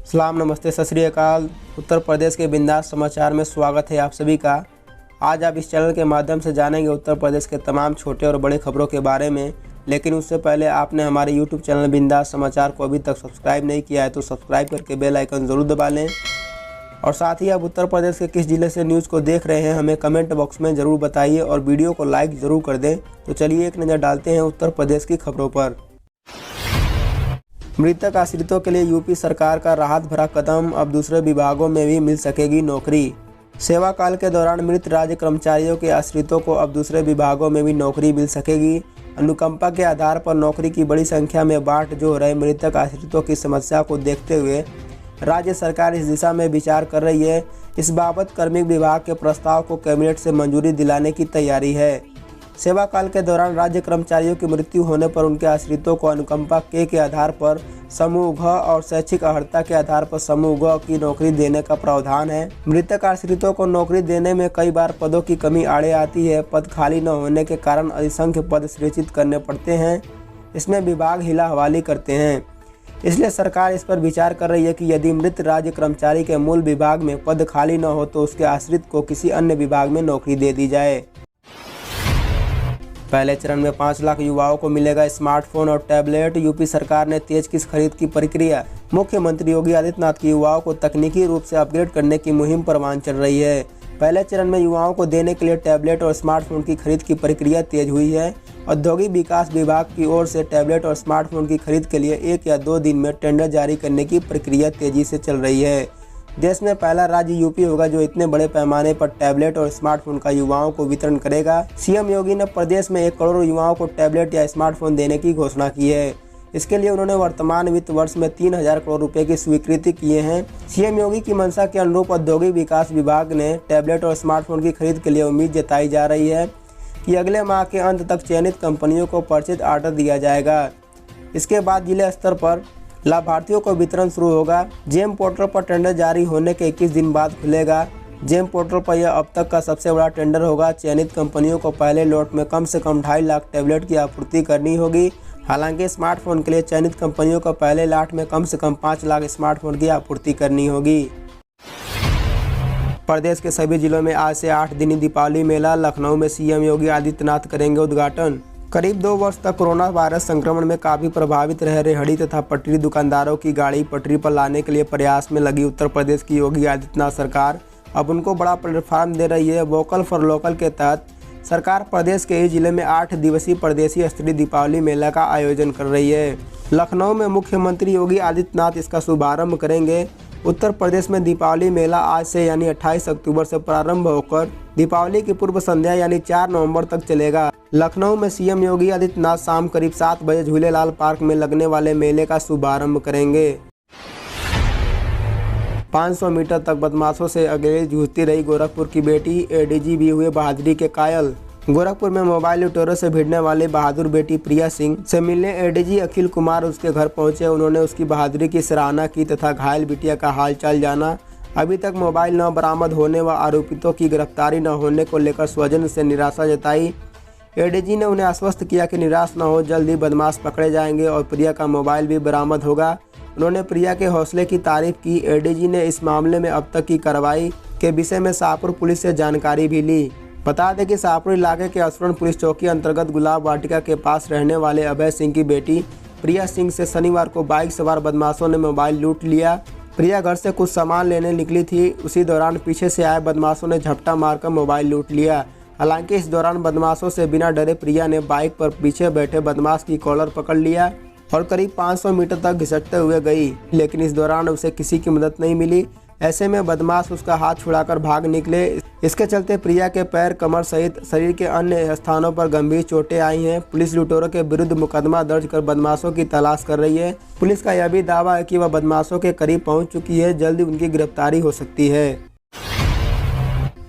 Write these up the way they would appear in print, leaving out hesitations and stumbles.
सलाम, नमस्ते, सत श्री अकाल। उत्तर प्रदेश के बिंदास समाचार में स्वागत है आप सभी का। आज आप इस चैनल के माध्यम से जानेंगे उत्तर प्रदेश के तमाम छोटे और बड़े खबरों के बारे में। लेकिन उससे पहले आपने हमारे यूट्यूब चैनल बिंदास समाचार को अभी तक सब्सक्राइब नहीं किया है तो सब्सक्राइब करके बेल आइकन ज़रूर दबा लें। और साथ ही आप उत्तर प्रदेश के किस जिले से न्यूज़ को देख रहे हैं हमें कमेंट बॉक्स में ज़रूर बताइए और वीडियो को लाइक ज़रूर कर दें। तो चलिए एक नज़र डालते हैं उत्तर प्रदेश की खबरों पर। मृतक आश्रितों के लिए यूपी सरकार का राहत भरा कदम, अब दूसरे विभागों में भी मिल सकेगी नौकरी। सेवा काल के दौरान मृत राज्य कर्मचारियों के आश्रितों को अब दूसरे विभागों में भी नौकरी मिल सकेगी। अनुकंपा के आधार पर नौकरी की बड़ी संख्या में बांट जो रहे मृतक आश्रितों की समस्या को देखते हुए राज्य सरकार इस दिशा में विचार कर रही है। इस बाबत कार्मिक विभाग के प्रस्ताव को कैबिनेट से मंजूरी दिलाने की तैयारी है। सेवा काल के दौरान राज्य कर्मचारियों की मृत्यु होने पर उनके आश्रितों को अनुकंपा के आधार पर समूह घ और शैक्षिक अर्हता के आधार पर समूह ग की नौकरी देने का प्रावधान है। मृतक आश्रितों को नौकरी देने में कई बार पदों की कमी आड़े आती है। पद खाली न होने के कारण असंख्य पद सृजित करने पड़ते हैं। इसमें विभाग हिला हवाली करते हैं। इसलिए सरकार इस पर विचार कर रही है कि यदि मृत राज्य कर्मचारी के मूल विभाग में पद खाली न हो तो उसके आश्रित को किसी अन्य विभाग में नौकरी दे दी जाए। पहले चरण में 5 लाख युवाओं को मिलेगा स्मार्टफोन और टैबलेट। यूपी सरकार ने तेज की खरीद की प्रक्रिया। मुख्यमंत्री योगी आदित्यनाथ की युवाओं को तकनीकी रूप से अपग्रेड करने की मुहिम परवान चल रही है। पहले चरण में युवाओं को देने के लिए टैबलेट और स्मार्टफोन की खरीद की प्रक्रिया तेज हुई है। औद्योगिक विकास विभाग की ओर से टैबलेट और स्मार्टफोन की खरीद के लिए 1 या 2 दिन में टेंडर जारी करने की प्रक्रिया तेजी से चल रही है। देश में पहला राज्य यूपी होगा जो इतने बड़े पैमाने पर टैबलेट और स्मार्टफोन का युवाओं को वितरण करेगा। सीएम योगी ने प्रदेश में 1 करोड़ युवाओं को टैबलेट या स्मार्टफोन देने की घोषणा की है। इसके लिए उन्होंने वर्तमान वित्त वर्ष में 3000 करोड़ रुपए की स्वीकृति किए हैं। सीएम योगी की मंशा के अनुरूप औद्योगिक विकास विभाग ने टैबलेट और स्मार्टफोन की खरीद के लिए उम्मीद जताई जा रही है कि अगले माह के अंत तक चयनित कंपनियों को परचेज ऑर्डर दिया जाएगा। इसके बाद जिले स्तर पर लाभार्थियों को वितरण शुरू होगा। जेम पोर्टल पर टेंडर जारी होने के 21 दिन बाद खुलेगा। जेम पोर्टल पर यह अब तक का सबसे बड़ा टेंडर होगा। चयनित कंपनियों को पहले लॉट में कम से कम 2.5 लाख टैबलेट की आपूर्ति करनी होगी। हालांकि स्मार्टफोन के लिए चयनित कंपनियों को पहले लॉट में कम से कम 5 लाख स्मार्टफोन की आपूर्ति करनी होगी। प्रदेश के सभी जिलों में आज से 8 दिनी दीपावली मेला। लखनऊ में सीएम योगी आदित्यनाथ करेंगे उद्घाटन। करीब 2 वर्ष तक कोरोना वायरस संक्रमण में काफ़ी प्रभावित रहे रेहड़ी तथा पटरी दुकानदारों की गाड़ी पटरी पर लाने के लिए प्रयास में लगी उत्तर प्रदेश की योगी आदित्यनाथ सरकार अब उनको बड़ा प्लेटफार्म दे रही है। वोकल फॉर लोकल के तहत सरकार प्रदेश के इस जिले में 8 दिवसीय प्रदेशीय स्तरीय दीपावली मेला का आयोजन कर रही है। लखनऊ में मुख्यमंत्री योगी आदित्यनाथ इसका शुभारंभ करेंगे। उत्तर प्रदेश में दीपावली मेला आज से यानी 28 अक्टूबर से प्रारंभ होकर दीपावली की पूर्व संध्या यानी 4 नवंबर तक चलेगा। लखनऊ में सीएम योगी आदित्यनाथ शाम करीब 7 बजे झूलेलाल पार्क में लगने वाले मेले का शुभारंभ करेंगे। 500 मीटर तक बदमाशों से अकेले जूझती रही गोरखपुर की बेटी, एडीजी भी हुए बहादुरी के कायल। गोरखपुर में मोबाइल लुटेरों से भिड़ने वाली बहादुर बेटी प्रिया सिंह से मिलने एडीजी अखिल कुमार उसके घर पहुंचे। उन्होंने उसकी बहादुरी की सराहना की तथा घायल बिटिया का हालचाल जाना। अभी तक मोबाइल न बरामद होने व आरोपितों की गिरफ्तारी न होने को लेकर स्वजन से निराशा जताई। एडीजी ने उन्हें आश्वस्त किया कि निराश न हो, जल्द ही बदमाश पकड़े जाएंगे और प्रिया का मोबाइल भी बरामद होगा। उन्होंने प्रिया के हौसले की तारीफ की। एडीजी ने इस मामले में अब तक की कार्रवाई के विषय में शाहपुर पुलिस से जानकारी भी ली। बता दें कि शाहपुर इलाके के असुरन पुलिस चौकी अंतर्गत गुलाब वाटिका के पास रहने वाले अभय सिंह की बेटी प्रिया सिंह से शनिवार को बाइक सवार बदमाशों ने मोबाइल लूट लिया। प्रिया घर से कुछ सामान लेने निकली थी। उसी दौरान पीछे से आए बदमाशों ने झपटा मारकर मोबाइल लूट लिया। हालांकि इस दौरान बदमाशों से बिना डरे प्रिया ने बाइक पर पीछे बैठे बदमाश की कॉलर पकड़ लिया और करीब 500 मीटर तक घिसटते हुए गई, लेकिन इस दौरान उसे किसी की मदद नहीं मिली। ऐसे में बदमाश उसका हाथ छुड़ाकर भाग निकले। इसके चलते प्रिया के पैर, कमर सहित शरीर के अन्य स्थानों पर गंभीर चोटें आई हैं। पुलिस लुटेरों के विरुद्ध मुकदमा दर्ज कर बदमाशों की तलाश कर रही है। पुलिस का यह भी दावा है कि वह बदमाशों के करीब पहुंच चुकी है। जल्द उनकी गिरफ्तारी हो सकती है।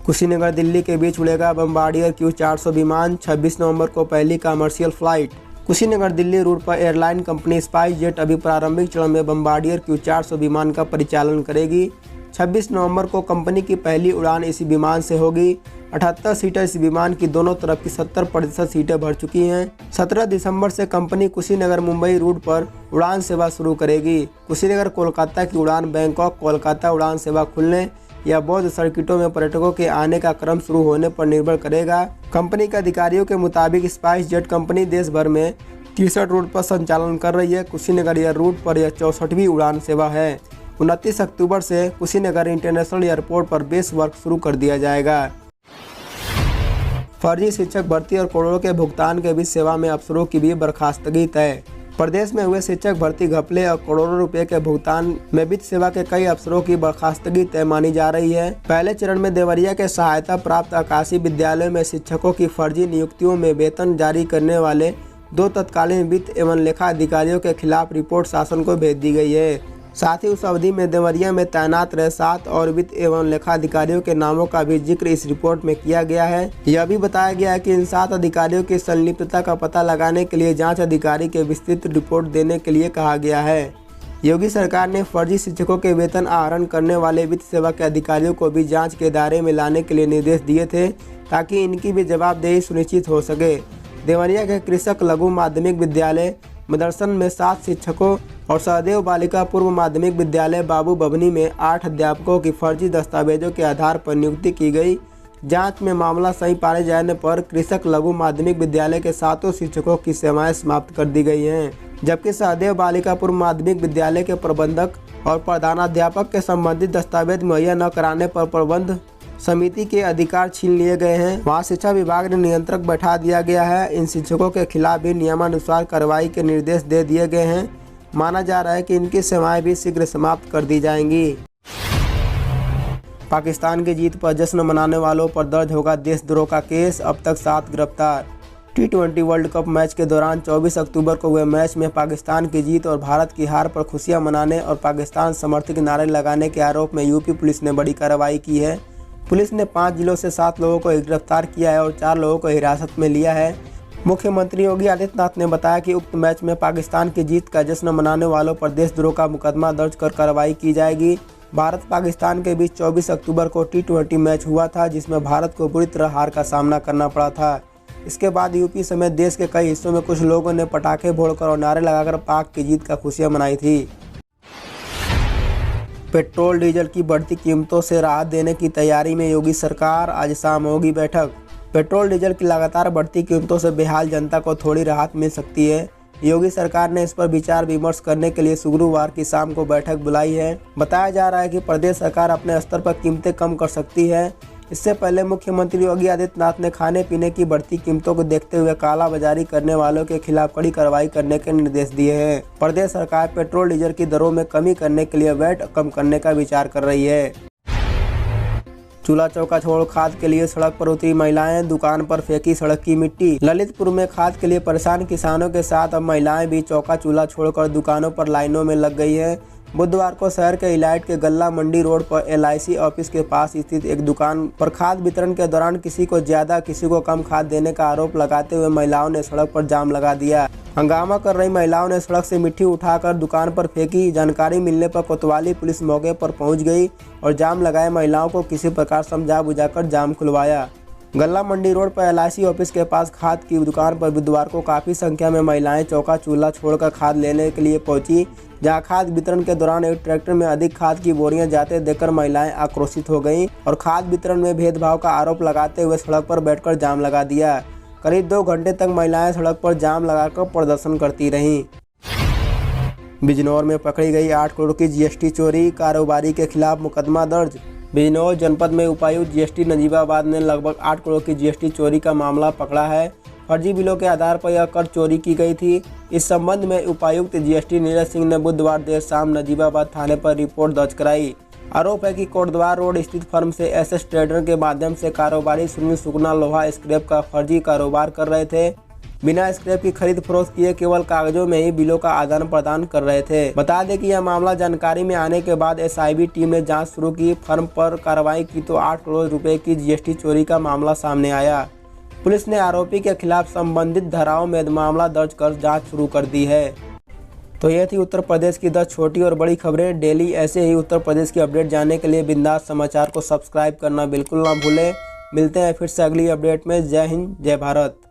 कुशीनगर दिल्ली के बीच उड़ेगा बम्बार्डियर Q400 विमान। 26 नवंबर को पहली commercial flight. Kushinagar Delhi route पर एयरलाइन कंपनी स्पाइस जेट अभी प्रारंभिक चरण में बम्बार्डियर Q400 विमान का परिचालन करेगी। 26 नवंबर को कंपनी की पहली उड़ान इसी विमान से होगी। 78 सीटर इस विमान की दोनों तरफ की 70% सीटें भर चुकी हैं। 17 दिसंबर से कंपनी कुशीनगर मुंबई रूट पर उड़ान सेवा शुरू करेगी। कुशीनगर कोलकाता की उड़ान बैंकॉक कोलकाता उड़ान सेवा खुलने या बौद्ध सर्किटों में पर्यटकों के आने का क्रम शुरू होने पर निर्भर करेगा। कंपनी के अधिकारियों के मुताबिक स्पाइस जेट कंपनी देश भर में 63 रूट पर संचालन कर रही है। कुशीनगर एयर रूट पर यह 64वीं उड़ान सेवा है। 29 अक्टूबर से कुशीनगर इंटरनेशनल एयरपोर्ट पर बेस वर्क शुरू कर दिया जाएगा। फर्जी शिक्षक भर्ती और करोड़ों के भुगतान के बीच सेवा में अफसरों की भी बर्खास्तगी तय। प्रदेश में हुए शिक्षक भर्ती घपले और करोड़ों रुपए के भुगतान में वित्त सेवा के कई अफसरों की बर्खास्तगी तय मानी जा रही है। पहले चरण में देवरिया के सहायता प्राप्त आकाशीय विद्यालयों में शिक्षकों की फर्जी नियुक्तियों में वेतन जारी करने वाले 2 तत्कालीन वित्त एवं लेखा अधिकारियों के खिलाफ रिपोर्ट शासन को भेज दी गई है। साथ ही उस अवधि में देवरिया में तैनात रहे 7 और वित्त एवं लेखा अधिकारियों के नामों का भी जिक्र इस रिपोर्ट में किया गया है। यह भी बताया गया है कि इन 7 अधिकारियों की संलिप्तता का पता लगाने के लिए जांच अधिकारी के विस्तृत रिपोर्ट देने के लिए कहा गया है। योगी सरकार ने फर्जी शिक्षकों के वेतन आहरण करने वाले वित्त सेवा के अधिकारियों को भी जाँच के दायरे में लाने के लिए निर्देश दिए थे, ताकि इनकी भी जवाबदेही सुनिश्चित हो सके। देवरिया के कृषक लघु माध्यमिक विद्यालय मदरसन में 7 शिक्षकों और सहदेव बालिका पूर्व माध्यमिक विद्यालय बाबू बभनी में 8 अध्यापकों की फर्जी दस्तावेजों के आधार पर नियुक्ति की गई। जांच में मामला सही पाए जाने पर कृषक लघु माध्यमिक विद्यालय के 7 शिक्षकों की सेवाएं समाप्त कर दी गई हैं, जबकि सहदेव बालिका पूर्व माध्यमिक विद्यालय के प्रबंधक और प्रधानाध्यापक के संबंधित दस्तावेज मुहैया न कराने पर प्रबंध समिति के अधिकार छीन लिए गए हैं। वहाँ शिक्षा विभाग ने नियंत्रक बैठा दिया गया है। इन शिक्षकों के खिलाफ भी नियमानुसार कार्रवाई के निर्देश दे दिए गए हैं। माना जा रहा है कि इनकी सेवाएं भी शीघ्र समाप्त कर दी जाएंगी। पाकिस्तान की जीत पर जश्न मनाने वालों पर दर्ज होगा देशद्रोह का केस। अब तक 7 गिरफ्तार। T20 वर्ल्ड कप मैच के दौरान 24 अक्टूबर को हुए मैच में पाकिस्तान की जीत और भारत की हार पर खुशियां मनाने और पाकिस्तान समर्थक नारे लगाने के आरोप में यूपी पुलिस ने बड़ी कार्रवाई की है। पुलिस ने 5 जिलों से 7 लोगों को गिरफ्तार किया है और 4 लोगों को हिरासत में लिया है। मुख्यमंत्री योगी आदित्यनाथ ने बताया कि उक्त मैच में पाकिस्तान की जीत का जश्न मनाने वालों पर देशद्रोह का मुकदमा दर्ज कर कार्रवाई की जाएगी। भारत पाकिस्तान के बीच 24 अक्टूबर को T20 मैच हुआ था, जिसमें भारत को बुरी तरह हार का सामना करना पड़ा था। इसके बाद यूपी समेत देश के कई हिस्सों में कुछ लोगों ने पटाखे फोड़कर और नारे लगाकर पाक की जीत का खुशियां मनाई थी। पेट्रोल डीजल की बढ़ती कीमतों से राहत देने की तैयारी में योगी सरकार। आज शाम होगी बैठक। पेट्रोल डीजल की लगातार बढ़ती कीमतों से बेहाल जनता को थोड़ी राहत मिल सकती है। योगी सरकार ने इस पर विचार विमर्श करने के लिए शुक्रवार की शाम को बैठक बुलाई है। बताया जा रहा है कि प्रदेश सरकार अपने स्तर पर कीमतें कम कर सकती है। इससे पहले मुख्यमंत्री योगी आदित्यनाथ ने खाने पीने की बढ़ती कीमतों को देखते हुए कालाबाजारी करने वालों के खिलाफ कड़ी कार्रवाई करने के निर्देश दिए हैं। प्रदेश सरकार पेट्रोल डीजल की दरों में कमी करने के लिए वैट कम करने का विचार कर रही है। चूल्हा चौका छोड़ खाद के लिए सड़क पर उतरी महिलाएं, दुकान पर फेंकी सड़क की मिट्टी। ललितपुर में खाद के लिए परेशान किसानों के साथ अब महिलाएं भी चौका चूल्हा छोड़कर दुकानों पर लाइनों में लग गई है। बुधवार को शहर के इलाइट के गल्ला मंडी रोड पर LIC ऑफिस के पास स्थित एक दुकान पर खाद वितरण के दौरान किसी को ज्यादा किसी को कम खाद देने का आरोप लगाते हुए महिलाओं ने सड़क पर जाम लगा दिया। हंगामा कर रही महिलाओं ने सड़क से मिट्टी उठाकर दुकान पर फेंकी। जानकारी मिलने पर कोतवाली पुलिस मौके पर पहुंच गई और जाम लगाए महिलाओं को किसी प्रकार समझा बुझाकर जाम खुलवाया। गल्ला मंडी रोड पर LIC ऑफिस के पास खाद की दुकान पर बुधवार को काफ़ी संख्या में महिलाएं चौका चूल्हा छोड़कर खाद लेने के लिए पहुंची, जहां खाद वितरण के दौरान एक ट्रैक्टर में अधिक खाद की बोरियां जाते देखकर महिलाएं आक्रोशित हो गईं और खाद वितरण में भेदभाव का आरोप लगाते हुए सड़क पर बैठकर जाम लगा दिया। करीब 2 घंटे तक महिलाएं सड़क पर जाम लगाकर प्रदर्शन करती रहीं। बिजनौर में पकड़ी गई 8 करोड़ की GST चोरी, कारोबारी के खिलाफ मुकदमा दर्ज। बिजनौर जनपद में उपायुक्त GST नजीबाबाद ने लगभग 8 करोड़ की GST चोरी का मामला पकड़ा है। फर्जी बिलों के आधार पर यह कर चोरी की गई थी। इस संबंध में उपायुक्त GST नीरज सिंह ने बुधवार देर शाम नजीबाबाद थाने पर रिपोर्ट दर्ज कराई। आरोप है कि कोटद्वार रोड स्थित फर्म से SS ट्रेडर के माध्यम से कारोबारी सुनील सुगना लोहा स्क्रैप का फर्जी कारोबार कर रहे थे। बिना स्क्रैप की खरीद फरोख्त किए केवल कागजों में ही बिलों का आदान प्रदान कर रहे थे। बता दें कि यह मामला जानकारी में आने के बाद SIB टीम ने जांच शुरू की। फर्म पर कार्रवाई की तो 8 करोड़ रुपए की GST चोरी का मामला सामने आया। पुलिस ने आरोपी के खिलाफ संबंधित धाराओं में मामला दर्ज कर जांच शुरू कर दी है। तो ये थी उत्तर प्रदेश की 10 छोटी और बड़ी खबरें। डेली ऐसे ही उत्तर प्रदेश की अपडेट जानने के लिए बिंदास समाचार को सब्सक्राइब करना बिल्कुल ना भूलें। मिलते हैं फिर से अगली अपडेट में। जय हिंद, जय भारत।